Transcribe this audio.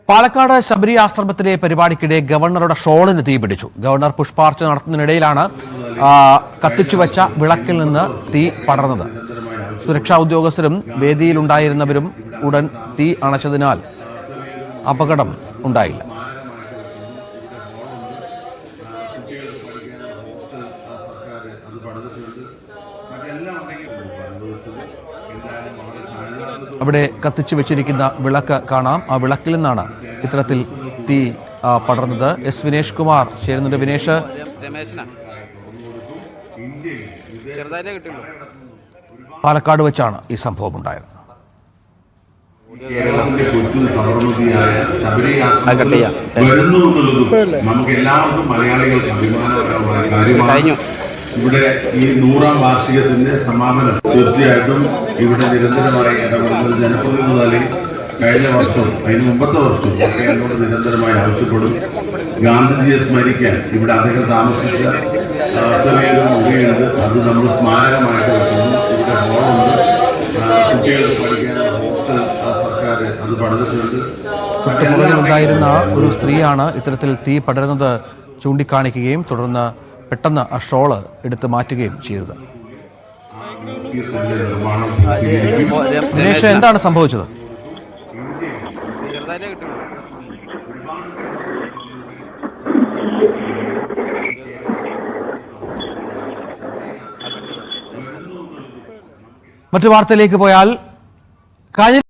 പാലക്കാട് ശബരി ആശ്രമത്തിലെ പരിപാടിക്കിടെ ഗവർണറുടെ ഷോളിന് തീപിടിച്ചു. ഗവർണർ പുഷ്പാർച്ചന നടത്തുന്നതിനിടയിലാണ് കത്തിച്ചുവെച്ച വിളക്കിൽ നിന്ന് തീ പടർന്നത്. സുരക്ഷാ ഉദ്യോഗസ്ഥരും വേദിയിലുണ്ടായിരുന്നവരും ഉടൻ തീ അണച്ചതിനാൽ അപകടം ഉണ്ടായില്ല. അവിടെ കത്തിച്ചു വെച്ചിരിക്കുന്ന വിളക്ക് കാണാം. ആ വിളക്കിൽ നിന്നാണ് ഇത്തരത്തിൽ തീ പടർന്നത്. എസ് വിനേഷ് കുമാർ ചേരുന്നുണ്ട്. വിനേഷ്, പാലക്കാട് വെച്ചാണ് ഈ സംഭവം ഉണ്ടായത്. നമുക്ക് എല്ലാവർക്കും മലയാളികൾക്ക് അഭിമാനകരമായ കാര്യമാണ്. ഇവിടെ ഈ 100ാം വാർഷികത്തിന്റെ സമാപനം തീർച്ചയായിട്ടും ഇവിടെ നിരന്തരമായി ഇടപെടുന്ന ജനപ്രതിനിധികളെ കഴിഞ്ഞ വർഷം അതിന് മുമ്പത്തെ വർഷം ഒക്കെ എന്നോട് നിരന്തരമായി ആവശ്യപ്പെടും. ഗാന്ധിജിയെ സ്മരിക്കാൻ ഇവിടെ അദ്ദേഹം താമസിച്ച ചെറിയൊരു മുറിയുണ്ട്, അത് നമ്മൾ സ്മാരകമായിട്ട് വെക്കുന്നു. ഇവിടെ ഹോളുണ്ട്, കുട്ടികൾക്ക് പഠിക്കാൻ ഹോസ്റ്റൽ സർക്കാർ അത് പണിതിട്ടുണ്ട്. തൊട്ടുപുറകിലുണ്ടായിരുന്ന ഒരു സ്ത്രീയാണ് ഇത്തരത്തിൽ തീ പടരുന്നത് ചൂണ്ടിക്കാണിക്കുകയും തുടർന്ന് പെട്ടെന്ന് ആ ഷോള് എടുത്ത് മാറ്റുകയും ചെയ്തത്. ദിനേശ്, എന്താണ് സംഭവിച്ചത്? മറ്റു വാർത്തയിലേക്ക് പോയാൽ